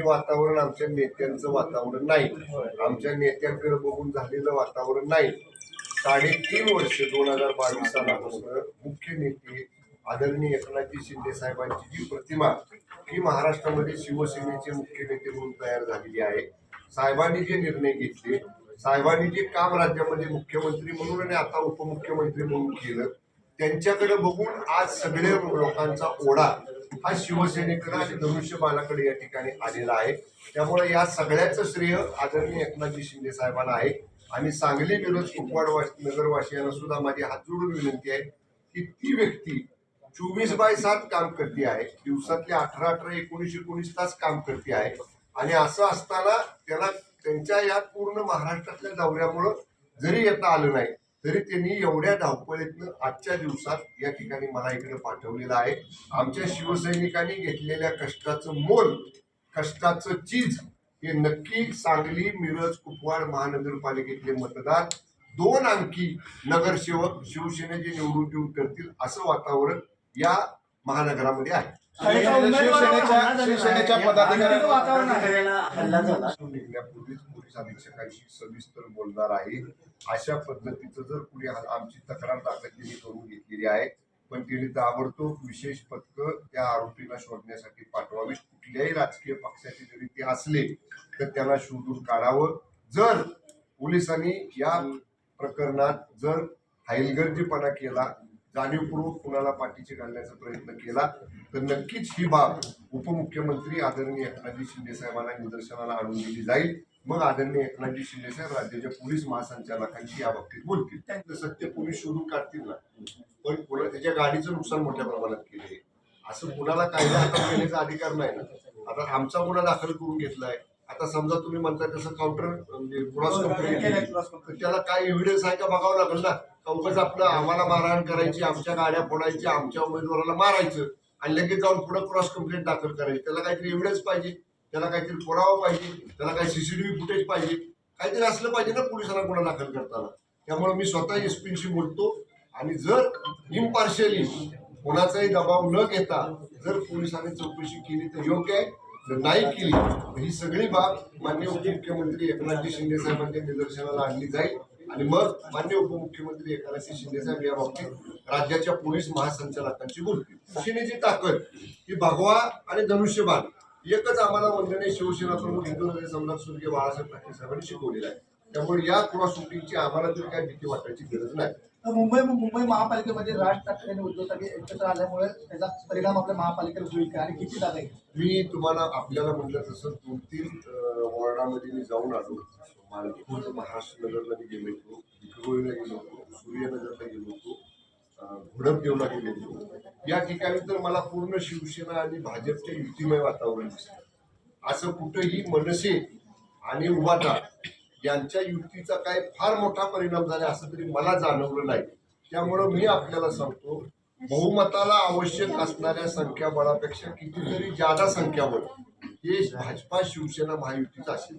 हे वातावरण आमच्या नेत्यांचं वातावरण नाही, आमच्या नेत्यांकडे बघून झालेलं वातावरण नाही। 3.5 वर्ष 2022 सालापासून मुख्य नेते आदरणीय एकनाथजी शिंदे साहेबांची जी प्रतिमा ही महाराष्ट्रामध्ये शिवसेनेचे मुख्य नेते म्हणून तयार झालेली आहे। साहेबांनी जे निर्णय घेतले, साहेबांनी जे काम राज्यामध्ये मुख्यमंत्री म्हणून आणि आता उपमुख्यमंत्री म्हणून केलं, त्यांच्याकडे बघून आज सगळे लोकांचा ओढा हा शिवसेनेकडे आणि धनुष्यबाणाकडे या ठिकाणी आलेला आहे। त्यामुळे या सगळ्याचं श्रेय आदरणीय एकनाथजी शिंदे साहेबांना आहे। आणि सांगली मिरज कुपवाड नगरवासियांना सुद्धा माझी हात जोडून विनंती आहे की ती व्यक्ती 24/7 काम करते आहे, दिवसातले 18 19 तास काम करते आहे। आणि असं असताना त्याला त्यांच्या या पूर्ण महाराष्ट्रातल्या दौऱ्यामुळं जरी येता आलं नाही तरी त्यांनी एवढ्या धावपळीतनं आजच्या दिवसात या ठिकाणी मला इकडे पाठवलेलं आहे। आमच्या शिवसैनिकांनी घेतलेल्या कष्टाचं मोल, कष्टाचं चीज हे नक्की सांगली मिरज कुपवाड महानगरपालिकेतले मतदार 2 अंकी नगरसेवक शिवसेनेचे निवडून देऊन करतील असं वातावरण या महानगरामध्ये आहे। शिवसेनेच्या निघण्यापूर्वीच पोलीस अधीक्षकांशी सविस्तर बोलणार आहे। अशा पद्धतीचं जर कुणी आमची तक्रार दाखल केली करून घेतलेली आहे, पण त्यांनी ताबडतोब विशेष पथकं त्या आरोपीला शोधण्यासाठी पाठवावी। कुठल्याही राजकीय पक्षाचे जरी ते असले तर त्यांना शोधून काढावं। जर पोलिसांनी या प्रकरणात जर हायलगर्जीपणा केला, जाणीवपूर्वक कुणाला पाठीशी घालण्याचा प्रयत्न केला तर नक्कीच ही बाब उपमुख्यमंत्री आदरणीय एकनाथजी शिंदे साहेबांना निदर्शनाला आणून दिली जाईल। मग आदरणीय एकनाथजी शिंदे साहेब राज्याच्या पोलीस महासंचालकांशी या बाबतीत बोलतील, तर सत्य पोलीस शोधून काढतील ना। पण कोणा त्याच्या गाडीचं नुकसान मोठ्या प्रमाणात केले असं कुणाला कायदा हातात घेण्याचा अधिकार नाही ना। आता आमचा गुन्हा दाखल करून घेतलाय, आता समजा तुम्ही म्हणताय तसं काउंटर म्हणजे क्रॉस कंप्लेंट, त्याला काय एव्हिडन्स आहे का बघावं लागेल ना। उगाच आपलं आम्हाला मारहाण करायची, आमच्या गाड्या फोडायची, आमच्या उमेदवाराला मारायचं आणि लगेच जाऊन पुढे क्रॉस कंप्लेंट दाखल करायची, त्याला काहीतरी एव्हिडन्स पाहिजे, त्याला काहीतरी पुरावा पाहिजे, त्याला काही सीसीटीव्ही फुटेज पाहिजे, काहीतरी असलं पाहिजे ना पोलिसांना गुन्हा दाखल करताना। त्यामुळे मी स्वतः एसपीशी बोलतो आणि जर इम्पार्शियली कोणाचाही दबाव न घेता जर पोलिसांनी चौकशी केली तर योग्य आहे, जर नाही केली तर ही सगळी बाब माननीय उपमुख्यमंत्री एकनाथजी शिंदे साहेबांच्या निदर्शनाला आणली जाईल आणि मग माननीय उपमुख्यमंत्री एकनाथजी शिंदे साहेब या बाबतीत राज्याच्या पोलीस महासंचालकांशी बोलतील। शिवसेनेची ताकद ही भगवा आणि धनुष्यबाण एकच आम्हाला वंदनीय शिवसेना प्रमुख हिंदू सम्राट स्वर्गीय बाळासाहेब ठाकरे साहेबांनी शिकवलेला आहे। त्यामुळे या क्रॉस शूटिंगची आम्हाला तर काही भीती वाटायची गरज नाही। मुंबई महापालिकेमध्ये राज ठाकरे आणि उद्धव ठाकरे एकत्र आल्यामुळे त्याचा परिणाम आपल्या महापालिकेवर होईल का आणि किती जागा आहे? मी तुम्हाला आपल्याला म्हटलं तसं 2-3 वॉर्डामध्ये मी जाऊन आलो। मालपूर महाराष्ट्र नगरला मी गेलो होतो, विक्रोळीला गेलो होतो, सूर्यनगरला गेलो होतो, घोडपदेवला गेलो होतो। या ठिकाणी तर मला पूर्ण शिवसेना आणि भाजपचे युतीमय वातावरण दिसतं। असं कुठंही मनसे आणि उभाटा यांच्या युतीचा काय फार मोठा परिणाम झाला असं तरी मला जाणवलं नाही। त्यामुळं मी आपल्याला सांगतो, बहुमताला आवश्यक असणाऱ्या संख्याबळापेक्षा कितीतरी जादा संख्याबळ हे भाजपा शिवसेना महायुतीचं असेल।